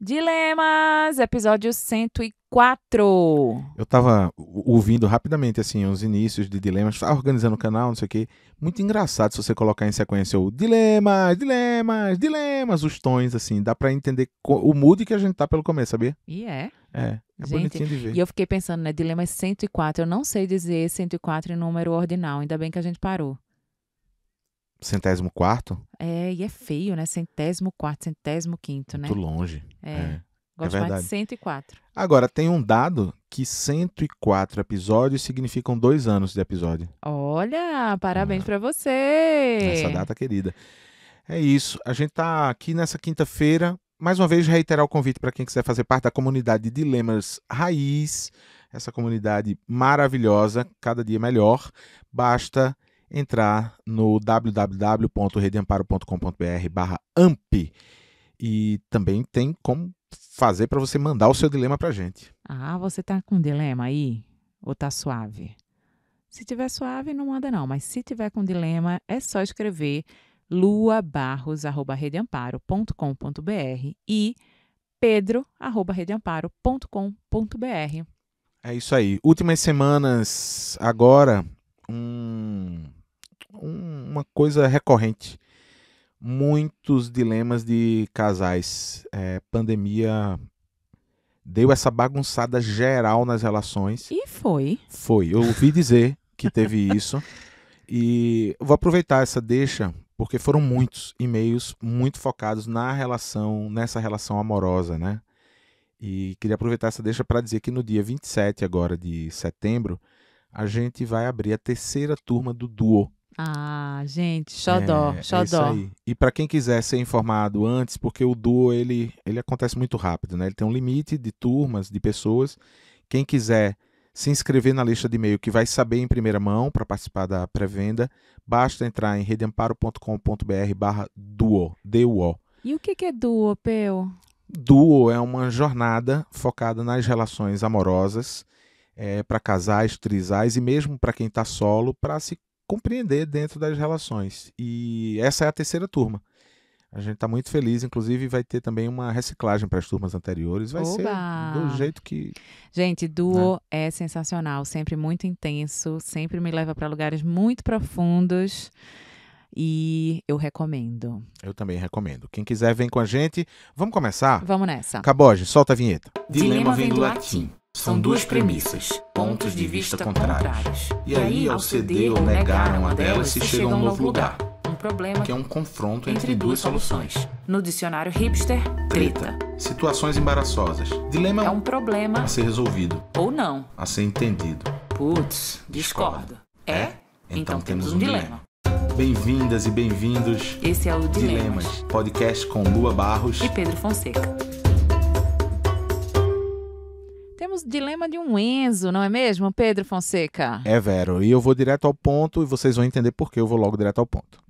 Dilemas, episódio 104. Eu tava ouvindo rapidamente, assim, os inícios de Dilemas, organizando o canal, não sei o quê. Muito engraçado se você colocar em sequência o Dilemas, Dilemas, Dilemas, os tons, assim. Dá pra entender o mood que a gente tá pelo começo, sabia? E é? É Gente, bonitinho de E ver. eu fiquei pensando, né? Dilemas 104. Eu não sei dizer 104 em número ordinal. Ainda bem que a gente parou. 104º? É, e é feio, né? 104º, 105º, né? Muito longe. Gosto mais de verdade. 104. Agora, tem um dado que 104 episódios significam 2 anos de episódio. Olha, parabéns pra você. Nessa data querida. É isso. A gente tá aqui nessa quinta-feira. Mais uma vez, reiterar o convite para quem quiser fazer parte da comunidade de Dilemas Raiz. Essa comunidade maravilhosa, cada dia melhor. Basta entrar no www.redeamparo.com.br/amp. E também tem como fazer para você mandar o seu dilema para a gente. Ah, você tá com dilema aí? Ou tá suave? Se tiver suave, não manda não. Mas se tiver com dilema, é só escrever luabarros@redeamparo.com.br e pedro@redeamparo.com.br. É isso aí. Últimas semanas, agora, uma coisa recorrente. Muitos dilemas de casais. Pandemia deu essa bagunçada geral nas relações. E foi. Foi. Eu ouvi dizer que teve isso. E eu vou aproveitar essa deixa, porque foram muitos e-mails muito focados nessa relação amorosa, né? E queria aproveitar essa deixa para dizer que no dia 27 agora de setembro, a gente vai abrir a terceira turma do Duo. Ah, gente, xodó, É isso xodó. aí. E para quem quiser ser informado antes, porque o Duo ele acontece muito rápido, né? Ele tem um limite de turmas, de pessoas. Quem quiser se inscrever na lista de e-mail que vai saber em primeira mão para participar da pré-venda, basta entrar em redeamparo.com.br/duo, D-U-O. E o que é duo, Peu? Duo é uma jornada focada nas relações amorosas, para casais, trisais e mesmo para quem está solo, para se compreender dentro das relações. E essa é a terceira turma. A gente está muito feliz, inclusive vai ter também uma reciclagem para as turmas anteriores. Vai ser do jeito que... Gente, Duo é sensacional, sempre muito intenso, sempre me leva para lugares muito profundos e eu recomendo. Eu também recomendo. Quem quiser, vem com a gente. Vamos começar? Vamos nessa. Caboge, solta a vinheta. Dilema vem do latim. São duas premissas, pontos de vista contrários. E aí, ao ceder ou negar uma delas, se chega a um novo lugar, Um problema que é um confronto entre duas soluções. no dicionário hipster, treta. Situações embaraçosas. Dilema É um problema a ser resolvido, ou não. a ser entendido. Putz, discordo. É? Então temos um dilema. Bem-vindas e bem-vindos. Esse é o Dilemas, podcast com Lua Barros. e Pedro Fonseca. Temos dilema de um Enzo, não é mesmo, Pedro Fonseca? É, Vero, e eu vou direto ao ponto e vocês vão entender por que eu vou logo direto ao ponto.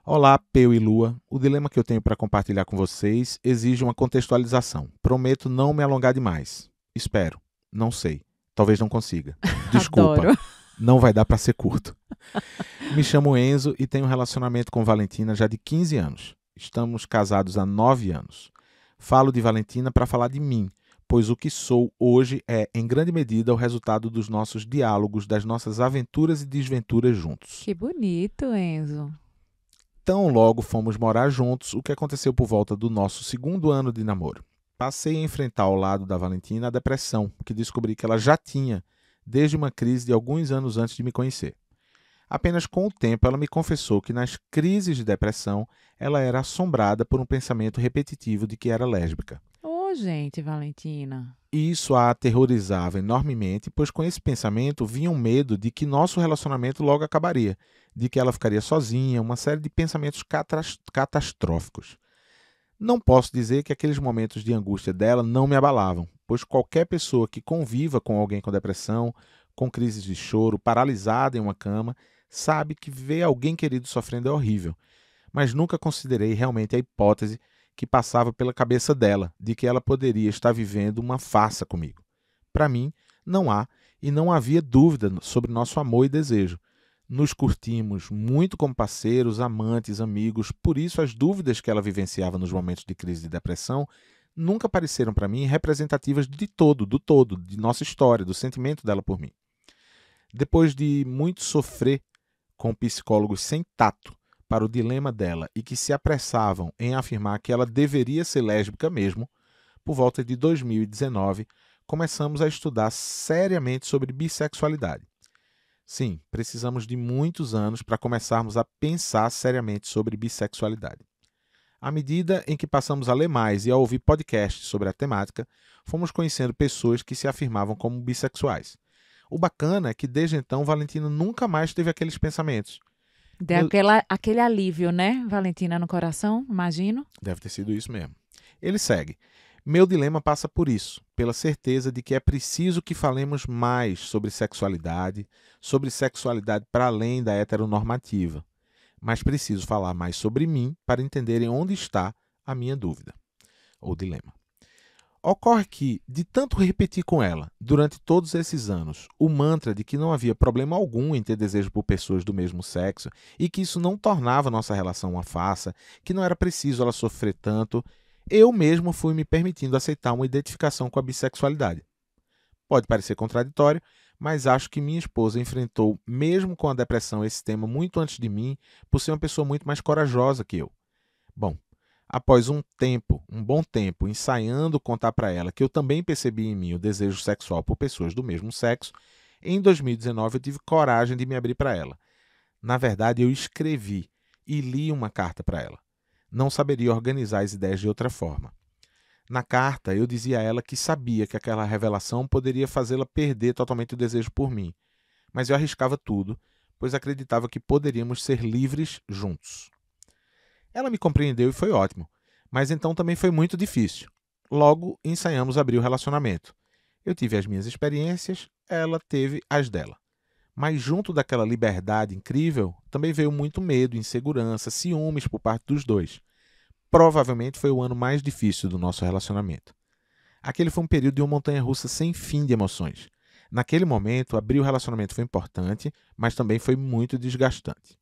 Olá, Peu e Lua. O dilema que eu tenho para compartilhar com vocês exige uma contextualização. Prometo não me alongar demais. Espero. Não sei. Talvez não consiga. Desculpa. Adoro. Não vai dar para ser curto. Me chamo Enzo e tenho um relacionamento com Valentina já de 15 anos. Estamos casados há 9 anos. Falo de Valentina para falar de mim, pois o que sou hoje é, em grande medida, o resultado dos nossos diálogos, das nossas aventuras e desventuras juntos. Que bonito, Enzo. Tão logo fomos morar juntos, o que aconteceu por volta do nosso segundo ano de namoro. Passei a enfrentar ao lado da Valentina a depressão, que descobri que ela já tinha, desde uma crise de alguns anos antes de me conhecer. Apenas com o tempo ela me confessou que nas crises de depressão ela era assombrada por um pensamento repetitivo de que era lésbica. Ô, gente, Valentina. E isso a aterrorizava enormemente, pois com esse pensamento vinha um medo de que nosso relacionamento logo acabaria, de que ela ficaria sozinha, uma série de pensamentos catastróficos. Não posso dizer que aqueles momentos de angústia dela não me abalavam, pois qualquer pessoa que conviva com alguém com depressão, com crises de choro, paralisada em uma cama, sabe que ver alguém querido sofrendo é horrível, mas nunca considerei realmente a hipótese que passava pela cabeça dela, de que ela poderia estar vivendo uma farsa comigo. Para mim, não há e não havia dúvida sobre nosso amor e desejo. Nos curtimos muito como parceiros, amantes, amigos, por isso as dúvidas que ela vivenciava nos momentos de crise de depressão nunca pareceram para mim representativas do todo, de nossa história, do sentimento dela por mim. Depois de muito sofrer com psicólogos sem tato para o dilema dela e que se apressavam em afirmar que ela deveria ser lésbica mesmo, por volta de 2019, começamos a estudar seriamente sobre bissexualidade. Sim, precisamos de muitos anos para começarmos a pensar seriamente sobre bissexualidade. À medida em que passamos a ler mais e a ouvir podcasts sobre a temática, fomos conhecendo pessoas que se afirmavam como bissexuais. O bacana é que desde então Valentina nunca mais teve aqueles pensamentos. Deu aquele alívio, né, Valentina, no coração, imagino? Deve ter sido isso mesmo. Ele segue. Meu dilema passa por isso, pela certeza de que é preciso que falemos mais sobre sexualidade para além da heteronormativa. Mas preciso falar mais sobre mim para entenderem onde está a minha dúvida, ou dilema. Ocorre que, de tanto repetir com ela, durante todos esses anos, o mantra de que não havia problema algum em ter desejo por pessoas do mesmo sexo e que isso não tornava nossa relação uma farsa, que não era preciso ela sofrer tanto, eu mesmo fui me permitindo aceitar uma identificação com a bissexualidade. Pode parecer contraditório, mas acho que minha esposa enfrentou, mesmo com a depressão, esse tema muito antes de mim, por ser uma pessoa muito mais corajosa que eu. Bom, após um bom tempo, ensaiando contar para ela que eu também percebi em mim o desejo sexual por pessoas do mesmo sexo, em 2019 eu tive coragem de me abrir para ela. Na verdade, eu escrevi e li uma carta para ela. Não saberia organizar as ideias de outra forma. Na carta, eu dizia a ela que sabia que aquela revelação poderia fazê-la perder totalmente o desejo por mim, mas eu arriscava tudo, pois acreditava que poderíamos ser livres juntos. Ela me compreendeu e foi ótimo, mas então também foi muito difícil. Logo, ensaiamos abrir o relacionamento. Eu tive as minhas experiências, ela teve as dela. Mas junto daquela liberdade incrível, também veio muito medo, insegurança, ciúmes por parte dos dois. Provavelmente foi o ano mais difícil do nosso relacionamento. Aquele foi um período de uma montanha-russa sem fim de emoções. Naquele momento, abrir o relacionamento foi importante, mas também foi muito desgastante.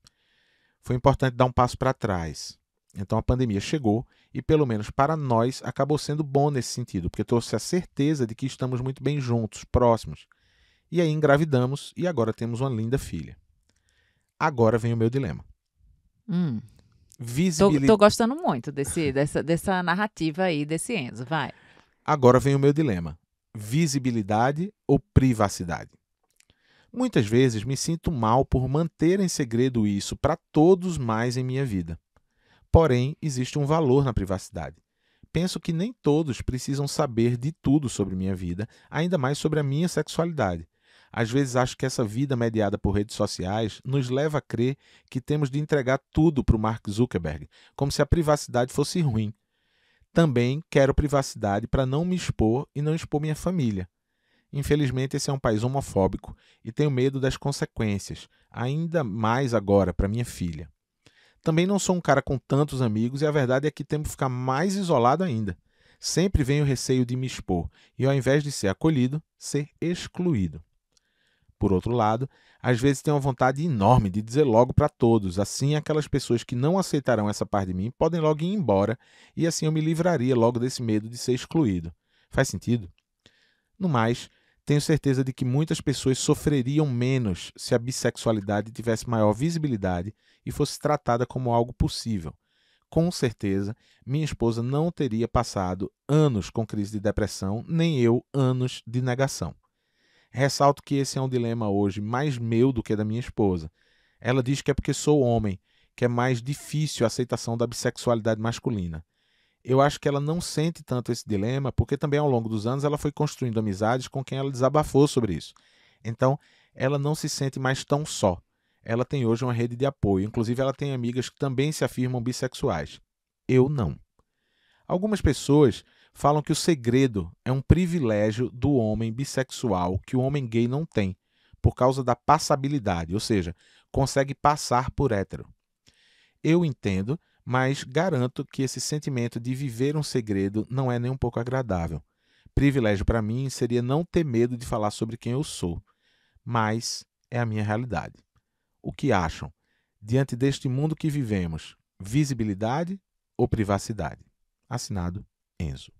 Foi importante dar um passo para trás. Então a pandemia chegou e, pelo menos para nós, acabou sendo bom nesse sentido, porque trouxe a certeza de que estamos muito bem juntos, próximos. E aí engravidamos e agora temos uma linda filha. Agora vem o meu dilema. Tô gostando muito dessa narrativa aí, desse Enzo, vai. Agora vem o meu dilema. Visibilidade ou privacidade? Muitas vezes me sinto mal por manter em segredo isso para todos mais em minha vida. Porém, existe um valor na privacidade. Penso que nem todos precisam saber de tudo sobre minha vida, ainda mais sobre a minha sexualidade. Às vezes acho que essa vida mediada por redes sociais nos leva a crer que temos de entregar tudo para o Mark Zuckerberg, como se a privacidade fosse ruim. Também quero privacidade para não me expor e não expor minha família. Infelizmente, esse é um país homofóbico e tenho medo das consequências, ainda mais agora para minha filha. Também não sou um cara com tantos amigos e a verdade é que temo ficar mais isolado ainda. Sempre vem o receio de me expor e, ao invés de ser acolhido, ser excluído. Por outro lado, às vezes tenho uma vontade enorme de dizer logo para todos, assim aquelas pessoas que não aceitarão essa parte de mim podem logo ir embora e assim eu me livraria logo desse medo de ser excluído. Faz sentido? No mais, tenho certeza de que muitas pessoas sofreriam menos se a bissexualidade tivesse maior visibilidade e fosse tratada como algo possível. Com certeza, minha esposa não teria passado anos com crise de depressão, nem eu anos de negação. Ressalto que esse é um dilema hoje mais meu do que da minha esposa. Ela diz que é porque sou homem, que é mais difícil a aceitação da bissexualidade masculina. Eu acho que ela não sente tanto esse dilema, porque também ao longo dos anos ela foi construindo amizades com quem ela desabafou sobre isso. Então, ela não se sente mais tão só. Ela tem hoje uma rede de apoio, inclusive ela tem amigas que também se afirmam bissexuais. Eu não. Algumas pessoas falam que o segredo é um privilégio do homem bissexual que o homem gay não tem, por causa da passabilidade, ou seja, consegue passar por hétero. Eu entendo, mas garanto que esse sentimento de viver um segredo não é nem um pouco agradável. Privilégio para mim seria não ter medo de falar sobre quem eu sou, mas é a minha realidade. O que acham? Diante deste mundo que vivemos, visibilidade ou privacidade? Assinado, Enzo.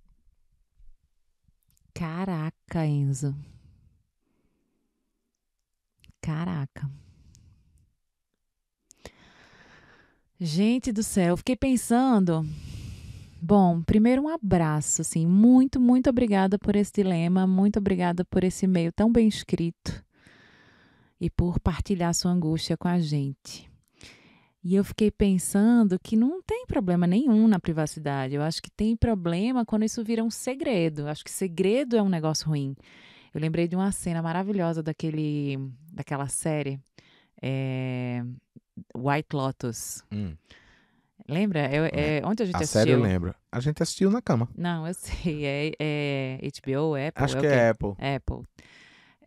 Caraca, Enzo. Caraca. Gente do céu, eu fiquei pensando. Bom, primeiro um abraço, assim, muito, muito obrigada por esse dilema, muito obrigada por esse e-mail tão bem escrito e por partilhar sua angústia com a gente. E eu fiquei pensando que não tem problema nenhum na privacidade. Eu acho que tem problema quando isso vira um segredo. Eu acho que segredo é um negócio ruim. Eu lembrei de uma cena maravilhosa daquela série, White Lotus. Lembra? Onde a gente A assistiu? série eu lembro. A gente assistiu na cama. Não, eu sei. É HBO, Apple? Acho o que quê? é Apple. Apple.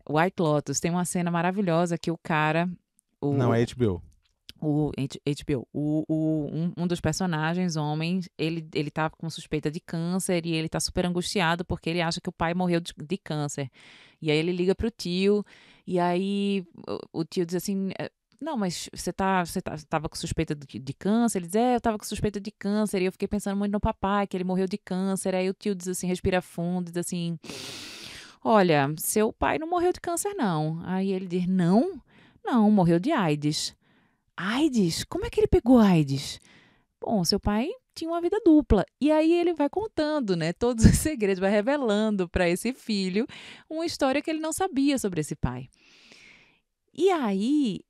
White Lotus tem uma cena maravilhosa que o cara... Não, é HBO. O HBO. Um dos personagens, homem, ele tá com suspeita de câncer e ele tá super angustiado porque ele acha que o pai morreu de câncer. E aí ele liga pro tio e aí o tio diz assim... Não, mas você tava com suspeita de câncer? Ele diz, eu tava com suspeita de câncer. E eu fiquei pensando muito no papai, que ele morreu de câncer. Aí o tio diz assim, respira fundo, diz assim, olha, seu pai não morreu de câncer, não. Aí ele diz, não, morreu de AIDS. AIDS? Como é que ele pegou AIDS? Bom, seu pai tinha uma vida dupla. E aí ele vai contando, né, todos os segredos, vai revelando para esse filho uma história que ele não sabia sobre esse pai. E aí...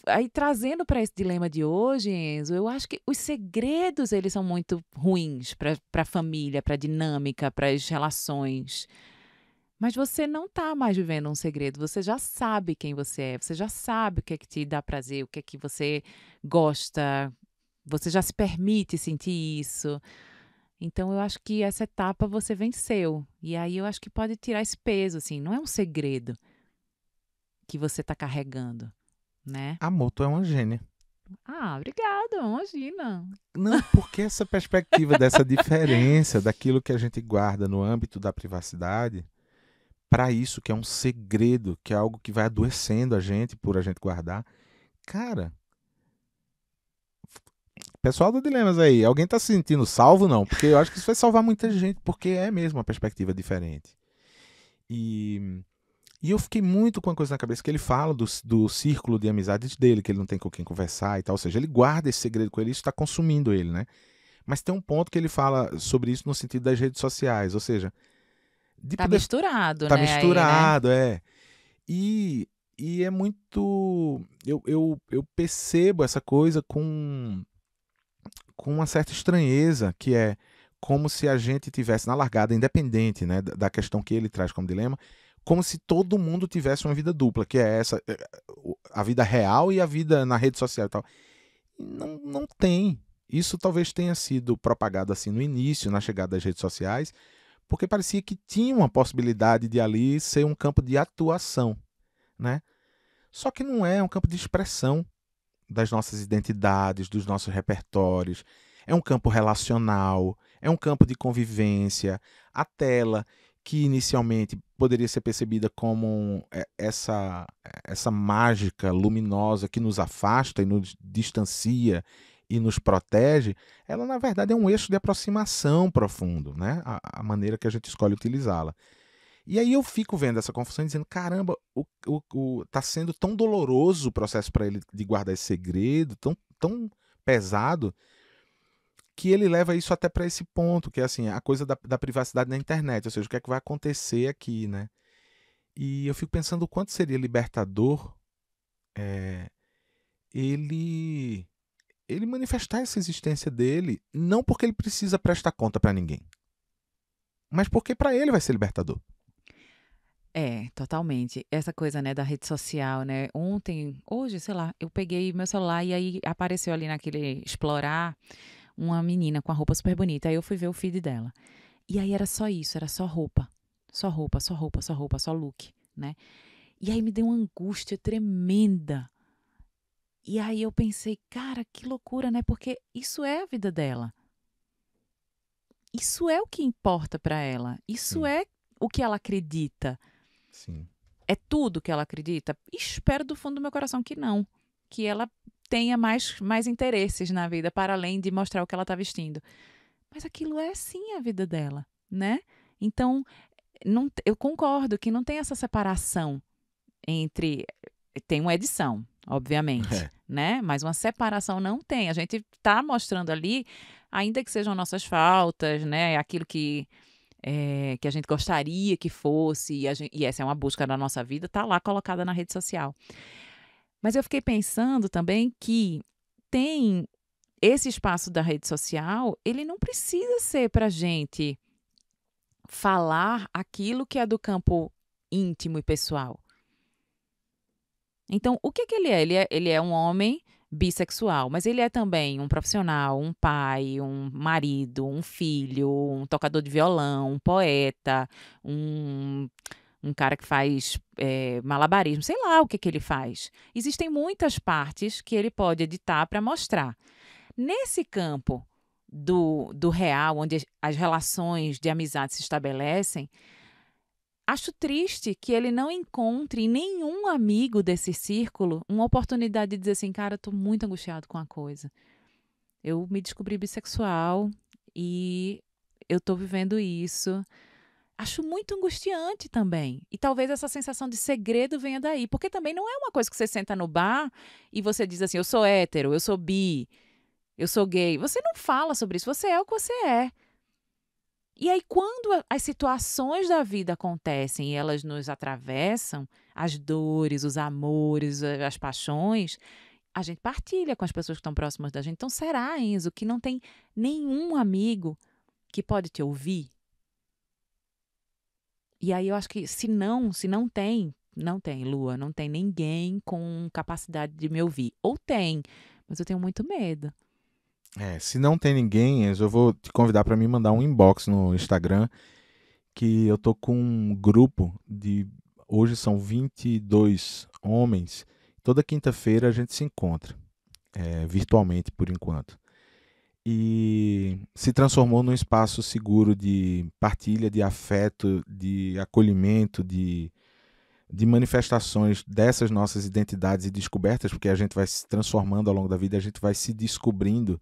Aí trazendo para esse dilema de hoje, Enzo, eu acho que os segredos eles são muito ruins para a família, para a dinâmica, para as relações. Mas você não está mais vivendo um segredo, você já sabe quem você é, você já sabe o que é que te dá prazer, o que é que você gosta, você já se permite sentir isso. Então eu acho que essa etapa você venceu. E aí eu acho que pode tirar esse peso, assim, não é um segredo que você está carregando. Né? Amor, tu é uma gênia. Obrigada, imagina. Não, porque essa perspectiva dessa diferença daquilo que a gente guarda no âmbito da privacidade para isso que é um segredo, que é algo que vai adoecendo a gente por a gente guardar. Cara, pessoal do Dilemas aí, alguém tá se sentindo salvo, não? Porque eu acho que isso vai salvar muita gente, porque é mesmo uma perspectiva diferente. E eu fiquei muito com uma coisa na cabeça, que ele fala do círculo de amizades dele, que ele não tem com quem conversar e tal. Ou seja, ele guarda esse segredo com ele, isso está consumindo ele, né? Mas tem um ponto que ele fala sobre isso no sentido das redes sociais. Ou seja... Tá misturado, tá né? misturado, aí, né? é. E é muito... Eu percebo essa coisa com uma certa estranheza, que é como se a gente tivesse na largada, independente, né, da questão que ele traz como dilema, como se todo mundo tivesse uma vida dupla, que é essa, a vida real e a vida na rede social e tal. Não tem. Isso talvez tenha sido propagado assim no início, na chegada das redes sociais, porque parecia que tinha uma possibilidade de ali ser um campo de atuação, né? Só que não é um campo de expressão das nossas identidades, dos nossos repertórios. É um campo relacional, é um campo de convivência. A tela, que inicialmente poderia ser percebida como essa mágica luminosa que nos afasta e nos distancia e nos protege, ela na verdade é um eixo de aproximação profundo, né? A maneira que a gente escolhe utilizá-la. E aí eu fico vendo essa confusão e dizendo, caramba, tá sendo tão doloroso o processo para ele de guardar esse segredo, tão pesado, que ele leva isso até para esse ponto, que é assim, a coisa da privacidade na internet, ou seja, o que é que vai acontecer aqui, né? E eu fico pensando o quanto seria libertador ele manifestar essa existência dele, não porque ele precisa prestar conta para ninguém, mas porque para ele vai ser libertador. Totalmente. Essa coisa, né, da rede social, né? Hoje, sei lá, eu peguei meu celular e aí apareceu ali naquele explorar uma menina com a roupa super bonita. Aí eu fui ver o feed dela. E aí era só isso, era só roupa. Só roupa, só roupa, só roupa, só look, né? E aí me deu uma angústia tremenda. E aí eu pensei, cara, que loucura, né? Porque isso é a vida dela. Isso é o que importa para ela. Isso é o que ela acredita. Sim. É tudo que ela acredita? Espero do fundo do meu coração que não. Que ela tenha mais interesses na vida, para além de mostrar o que ela está vestindo. Mas aquilo é sim a vida dela, né? Então, eu concordo que não tem essa separação entre... Tem uma edição, obviamente, né? Mas uma separação não tem. A gente está mostrando ali, ainda que sejam nossas faltas, né? Aquilo que a gente gostaria que fosse, e essa é uma busca da nossa vida, está lá colocada na rede social. Mas eu fiquei pensando também que tem esse espaço da rede social, ele não precisa ser para a gente falar aquilo que é do campo íntimo e pessoal. Então, o que ele é? Ele é um homem bissexual, mas ele é também um profissional, um pai, um marido, um filho, um tocador de violão, um poeta, um cara que faz malabarismo, sei lá o que ele faz. Existem muitas partes que ele pode editar para mostrar. Nesse campo do real, onde as relações de amizade se estabelecem, acho triste que ele não encontre em nenhum amigo desse círculo uma oportunidade de dizer assim, cara, eu tô muito angustiado com a coisa. Eu me descobri bissexual e eu tô vivendo isso. Acho muito angustiante também. E talvez essa sensação de segredo venha daí. Porque também não é uma coisa que você senta no bar e você diz assim, eu sou hétero, eu sou bi, eu sou gay. Você não fala sobre isso, você é o que você é. E aí, quando as situações da vida acontecem e elas nos atravessam, as dores, os amores, as paixões, a gente partilha com as pessoas que estão próximas da gente. Então, será, Enzo, que não tem nenhum amigo que pode te ouvir? E aí, eu acho que se não tem, Lua, não tem ninguém com capacidade de me ouvir. Ou tem, mas eu tenho muito medo. Se não tem ninguém, Enzo, eu vou te convidar para me mandar um inbox no Instagram, que eu tô com um grupo de... Hoje são 22 homens. Toda quinta-feira a gente se encontra, virtualmente por enquanto. E se transformou num espaço seguro de partilha, de afeto, de acolhimento, de manifestações dessas nossas identidades e descobertas, porque a gente vai se transformando ao longo da vida, a gente vai se descobrindo,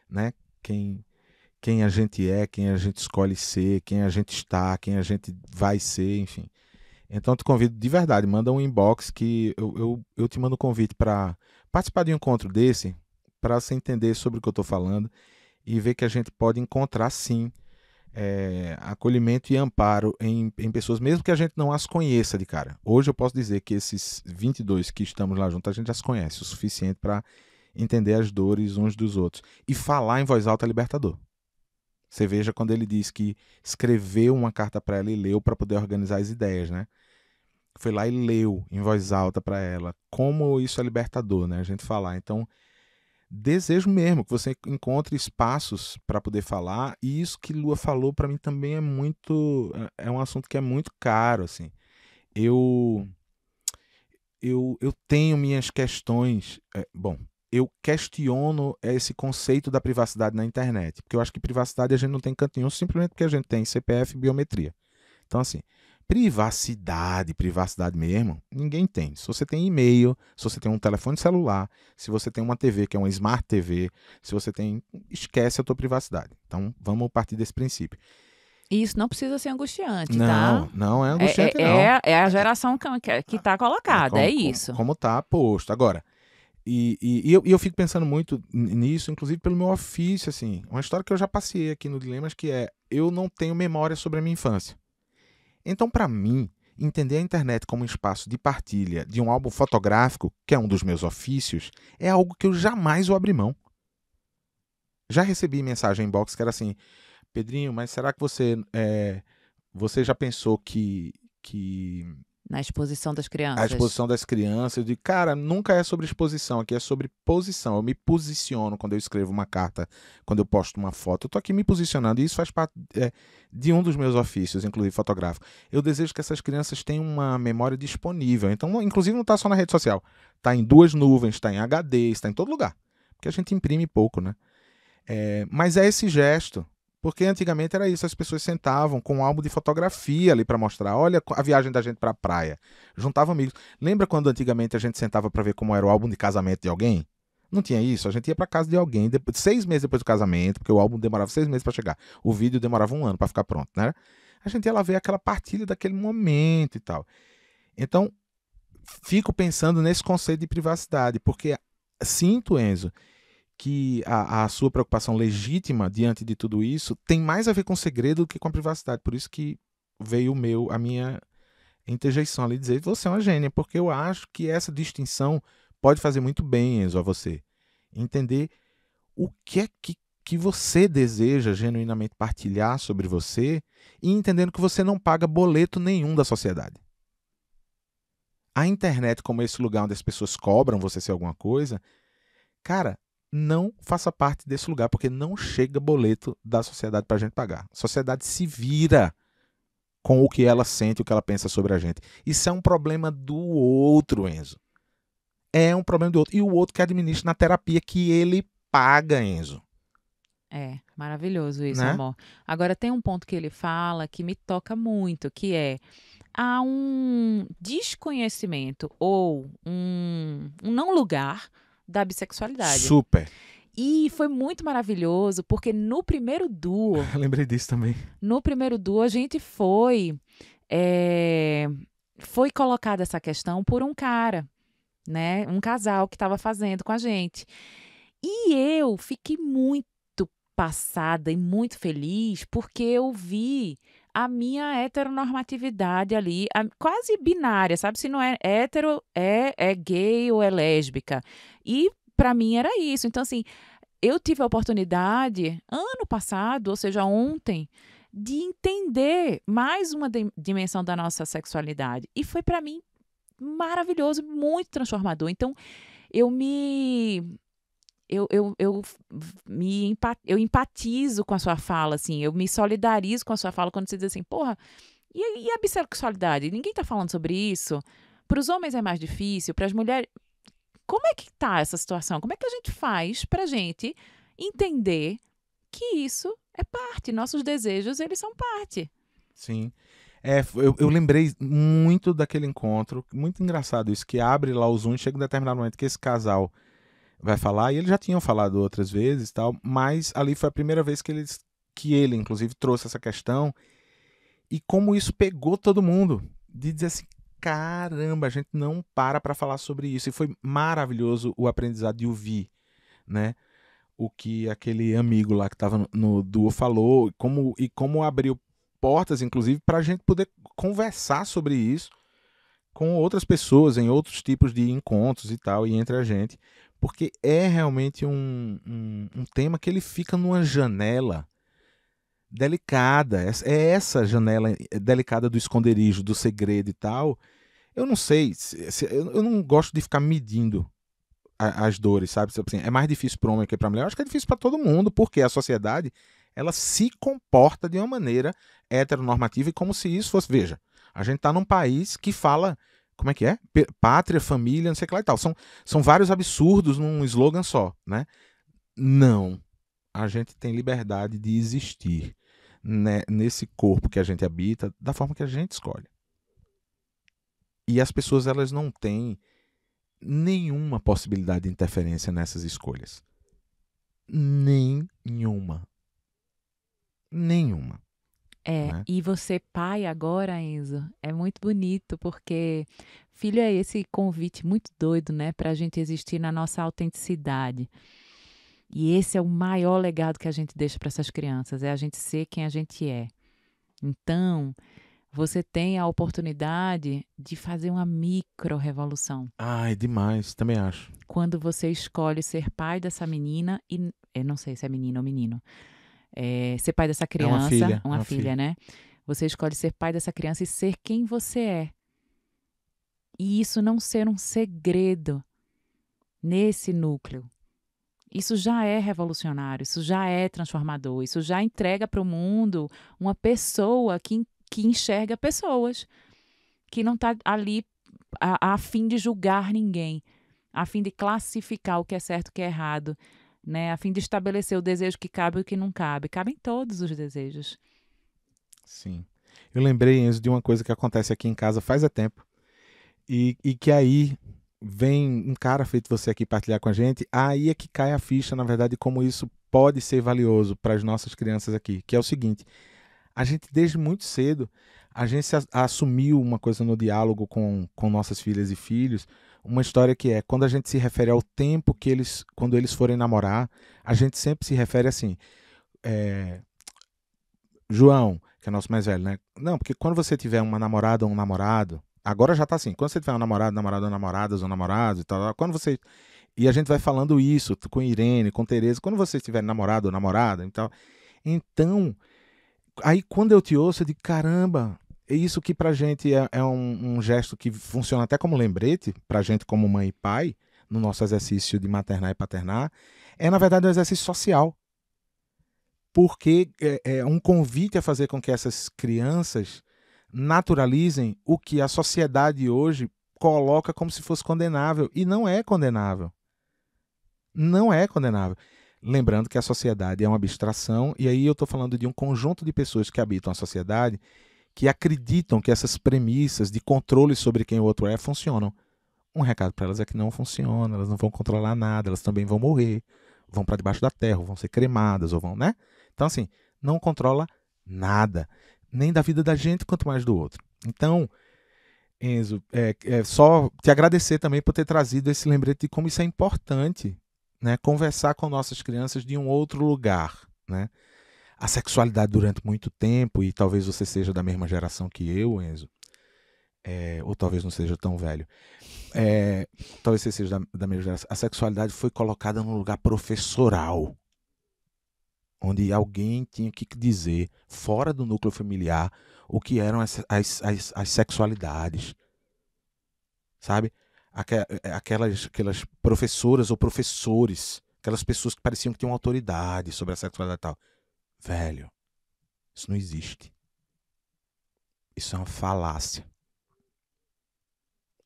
né? Quem a gente é, quem a gente escolhe ser, quem a gente está, quem a gente vai ser, enfim. Então, te convido de verdade, manda um inbox que eu te mando um convite para participar de um encontro desse, para você entender sobre o que eu estou falando e ver que a gente pode encontrar, sim, acolhimento e amparo em pessoas, mesmo que a gente não as conheça de cara. Hoje eu posso dizer que esses 22 que estamos lá juntos, a gente já se conhece o suficiente para entender as dores uns dos outros. E falar em voz alta é libertador. Você veja quando ele diz que escreveu uma carta para ela e leu para poder organizar as ideias, né? Foi lá e leu em voz alta para ela. Como isso é libertador, né? A gente falar. Então, desejo mesmo que você encontre espaços para poder falar, e isso que Lua falou para mim também é um assunto que é muito caro, assim. Eu tenho minhas questões, eu questiono esse conceito da privacidade na internet, porque eu acho que privacidade a gente não tem canto nenhum, simplesmente porque a gente tem CPF e biometria. Então, assim, privacidade mesmo, ninguém tem. Se você tem e-mail, se você tem um telefone celular, se você tem uma TV que é uma Smart TV, se você tem... Esquece a tua privacidade. Então, vamos partir desse princípio. E isso não precisa ser angustiante, tá? Não é angustiante, não. É a geração que está colocada, isso. Como está posto. Agora, e eu fico pensando muito nisso, inclusive pelo meu ofício, assim. Uma história que eu já passei aqui no Dilemas, que é: eu não tenho memória sobre a minha infância. Então, para mim, entender a internet como um espaço de partilha de um álbum fotográfico, que é um dos meus ofícios, é algo que eu jamais vou abrir mão. Já recebi mensagem em inbox que era assim: Pedrinho, mas será que você já pensou que... Na exposição das crianças. A exposição das crianças, eu digo, cara, nunca é sobre exposição, aqui é sobre posição. Eu me posiciono quando eu escrevo uma carta, quando eu posto uma foto. Eu tô aqui me posicionando, e isso faz parte de um dos meus ofícios, inclusive fotográfico. Eu desejo que essas crianças tenham uma memória disponível. Então, inclusive, não está só na rede social. Está em 2 nuvens, está em HD, está em todo lugar. Porque a gente imprime pouco, né? Mas é esse gesto. Porque antigamente era isso, as pessoas sentavam com um álbum de fotografia ali para mostrar, olha a viagem da gente para a praia, juntavam amigos. Lembra quando antigamente a gente sentava para ver como era o álbum de casamento de alguém? Não tinha isso, a gente ia para casa de alguém, 6 meses depois do casamento, porque o álbum demorava 6 meses para chegar, o vídeo demorava 1 ano para ficar pronto, né? a gente ia lá ver aquela partilha daquele momento e tal. Então, fico pensando nesse conceito de privacidade, porque sinto, Enzo, que a sua preocupação legítima diante de tudo isso tem mais a ver com o segredo do que com a privacidade. Por isso que veio a minha interjeição ali, dizer que você é uma gênia, porque eu acho que essa distinção pode fazer muito bem, Enzo, a você. Entender o que é que você deseja genuinamente partilhar sobre você e entendendo que você não paga boleto nenhum da sociedade. A internet, como esse lugar onde as pessoas cobram você ser alguma coisa, cara, não faça parte desse lugar, porque não chega boleto da sociedade pra gente pagar. A sociedade se vira com o que ela sente, o que ela pensa sobre a gente. Isso é um problema do outro, Enzo. É um problema do outro. E o outro que administra na terapia que ele paga, Enzo. É, maravilhoso isso, Né? amor. Agora, tem um ponto que ele fala que me toca muito, que é: há um desconhecimento ou um não lugar da bissexualidade. Super. E foi muito maravilhoso, porque no primeiro duo, Eu lembrei disso também. a gente foi colocada essa questão por um cara, né? Um casal que estava fazendo com a gente. E eu fiquei muito passada e muito feliz, porque eu vi a minha heteronormatividade ali, quase binária, sabe? Se não é hétero, é gay ou é lésbica. E para mim era isso. Então, assim, eu tive a oportunidade, ano passado, ou seja, ontem, de entender mais uma dimensão da nossa sexualidade. E foi para mim maravilhoso, muito transformador. Então, eu empatizo com a sua fala, assim, eu me solidarizo com a sua fala quando você diz assim, porra, e a bissexualidade? Ninguém tá falando sobre isso? Para os homens é mais difícil, para as mulheres... Como é que tá essa situação? Como é que a gente faz pra gente entender que isso é parte, nossos desejos, eles são parte? Sim. Eu lembrei muito daquele encontro, muito engraçado isso, que abre lá o Zoom e chega um determinado momento que esse casal vai falar, e eles já tinham falado outras vezes, tal, mas ali foi a primeira vez que ele inclusive trouxe essa questão, e como isso pegou todo mundo, de dizer assim, caramba, a gente não para falar sobre isso, e foi maravilhoso o aprendizado de ouvir, né, o que aquele amigo lá que estava no duo falou, e como abriu portas, inclusive, para a gente poder conversar sobre isso com outras pessoas, em outros tipos de encontros e tal, e entre a gente, porque é realmente um tema que ele fica numa janela delicada, é essa janela delicada do esconderijo, do segredo e tal. Eu não sei, eu não gosto de ficar medindo as dores, sabe? Assim, é mais difícil para o homem que para a mulher. Eu acho que é difícil para todo mundo, porque a sociedade ela se comporta de uma maneira heteronormativa e como se isso fosse... Veja, a gente está num país que fala... Como é que é? Pátria, família, não sei o que lá e tal. São vários absurdos num slogan só, né? Não. A gente tem liberdade de existir, né, nesse corpo que a gente habita, da forma que a gente escolhe. E as pessoas, elas não têm nenhuma possibilidade de interferência nessas escolhas. Nenhuma. Né? E você pai agora, Enzo, é muito bonito, porque filho é esse convite muito doido, né, pra gente existir na nossa autenticidade. E esse é o maior legado que a gente deixa para essas crianças, é a gente ser quem a gente é. Então, você tem a oportunidade de fazer uma micro-revolução. Ai, demais, também acho. Quando você escolhe ser pai dessa menina, e eu não sei se é menina ou menino, ser pai dessa criança, uma filha, né? Você escolhe ser pai dessa criança e ser quem você é. E isso não ser um segredo nesse núcleo. Isso já é revolucionário, isso já é transformador, isso já entrega para o mundo uma pessoa que enxerga pessoas, que não está ali a fim de julgar ninguém, a fim de classificar o que é certo e o que é errado, né? A fim de estabelecer o desejo que cabe e o que não cabe. Cabem todos os desejos. Sim. Eu lembrei, Enzo, de uma coisa que acontece aqui em casa faz tempo, e que aí vem um cara feito você aqui partilhar com a gente, aí é que cai a ficha, na verdade, como isso pode ser valioso para as nossas crianças aqui, que é o seguinte: A gente, desde muito cedo, a gente assumiu uma coisa no diálogo com nossas filhas e filhos, uma história que é, quando a gente se refere ao tempo que quando eles forem namorar, a gente sempre se refere assim, João, que é nosso mais velho, né? Não, porque quando você tiver uma namorada ou um namorado, agora já tá assim, quando você tiver um namorado, namorada ou namoradas ou namorados e tal, quando você... E a gente vai falando isso com Irene, com Tereza, quando você tiver namorado ou namorada e tal. Então, aí quando eu te ouço, eu digo, caramba, é isso que pra gente é um gesto que funciona até como lembrete, pra gente como mãe e pai, no nosso exercício de maternar e paternar, é na verdade um exercício social. Porque é um convite a fazer com que essas crianças naturalizem o que a sociedade hoje coloca como se fosse condenável. E não é condenável. Não é condenável. Lembrando que a sociedade é uma abstração, e aí eu estou falando de um conjunto de pessoas que habitam a sociedade que acreditam que essas premissas de controle sobre quem o outro é funcionam. Um recado para elas é que não funciona, elas não vão controlar nada, elas também vão morrer, vão para debaixo da terra, ou vão ser cremadas, ou vão, né? Então, assim, não controla nada, nem da vida da gente, quanto mais do outro. Então, Enzo, só te agradecer também por ter trazido esse lembrete de como isso é importante, né? Conversar com nossas crianças de um outro lugar, né? A sexualidade durante muito tempo, e talvez você seja da mesma geração que eu, Enzo, ou talvez não seja tão velho, talvez você seja da mesma geração, a sexualidade foi colocada num lugar professoral, onde alguém tinha que dizer, fora do núcleo familiar, o que eram as sexualidades. Sabe? Aquelas professoras ou professores, aquelas pessoas que pareciam que tinham autoridade sobre a sexualidade e tal. Velho, isso não existe. Isso é uma falácia.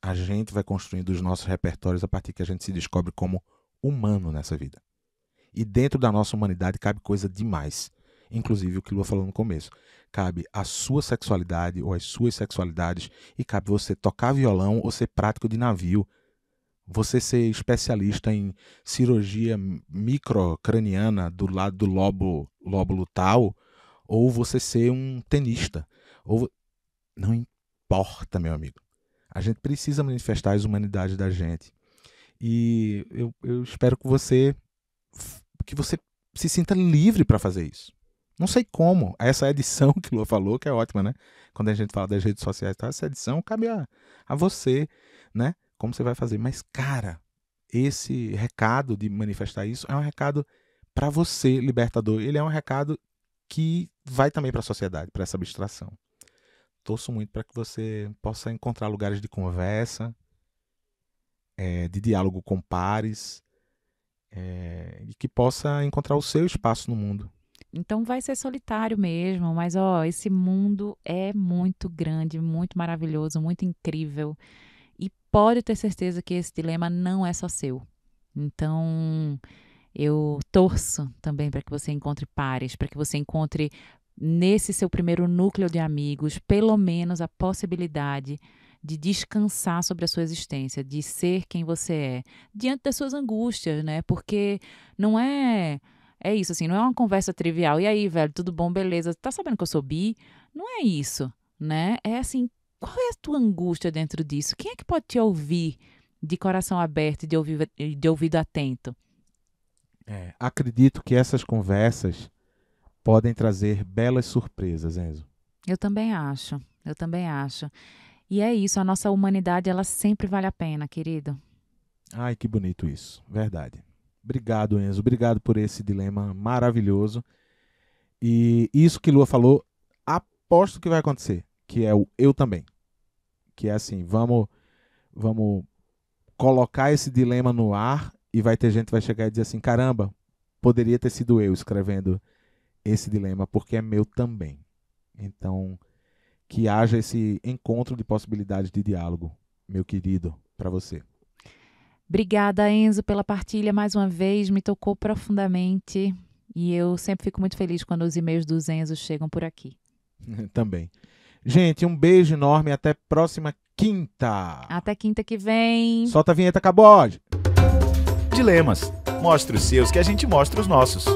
A gente vai construindo os nossos repertórios a partir que a gente se descobre como humano nessa vida. E dentro da nossa humanidade cabe coisa demais. Inclusive o que Lua falou no começo. Cabe a sua sexualidade ou as suas sexualidades, e cabe você tocar violão ou ser prático de navio. Você ser especialista em cirurgia microcraniana do lado do lóbulo tal, ou você ser um tenista. Não importa, meu amigo. A gente precisa manifestar as humanidades da gente. E eu espero que você se sinta livre para fazer isso. Não sei como. Essa edição que o Lua falou, que é ótima, né? Quando a gente fala das redes sociais, tá? Essa edição cabe a você, né? Como você vai fazer. Mas, cara, esse recado de manifestar isso é um recado para você, libertador. Ele é um recado que vai também para a sociedade, para essa abstração. Torço muito para que você possa encontrar lugares de conversa, de diálogo com pares, e que possa encontrar o seu espaço no mundo. Então vai ser solitário mesmo, mas esse mundo é muito grande, muito maravilhoso, muito incrível. E pode ter certeza que esse dilema não é só seu. Então eu torço também para que você encontre pares, para que você encontre nesse seu primeiro núcleo de amigos, pelo menos a possibilidade de descansar sobre a sua existência, de ser quem você é, diante das suas angústias, né? Porque não é isso, assim, não é uma conversa trivial. E aí, velho, tudo bom, beleza? Tá sabendo que eu sou bi? Não é isso, né? É assim, qual é a tua angústia dentro disso? Quem é que pode te ouvir de coração aberto e de ouvido atento? Acredito que essas conversas podem trazer belas surpresas, Enzo. Eu também acho. E é isso, a nossa humanidade, ela sempre vale a pena, querido. Ai, que bonito isso, verdade. Obrigado, Enzo. Obrigado por esse dilema maravilhoso. E isso que Lua falou, aposto que vai acontecer, que é o eu também. Que é assim, vamos colocar esse dilema no ar e vai ter gente que vai chegar e dizer assim, caramba, poderia ter sido eu escrevendo esse dilema, porque é meu também. Então, que haja esse encontro de possibilidades de diálogo, meu querido, para você. Obrigada, Enzo, pela partilha mais uma vez, me tocou profundamente e eu sempre fico muito feliz quando os e-mails dos Enzo chegam por aqui. Também. Gente, um beijo enorme e até próxima quinta. Até quinta que vem. Solta a vinheta, Cabode. Dilemas. Mostre os seus que a gente mostra os nossos.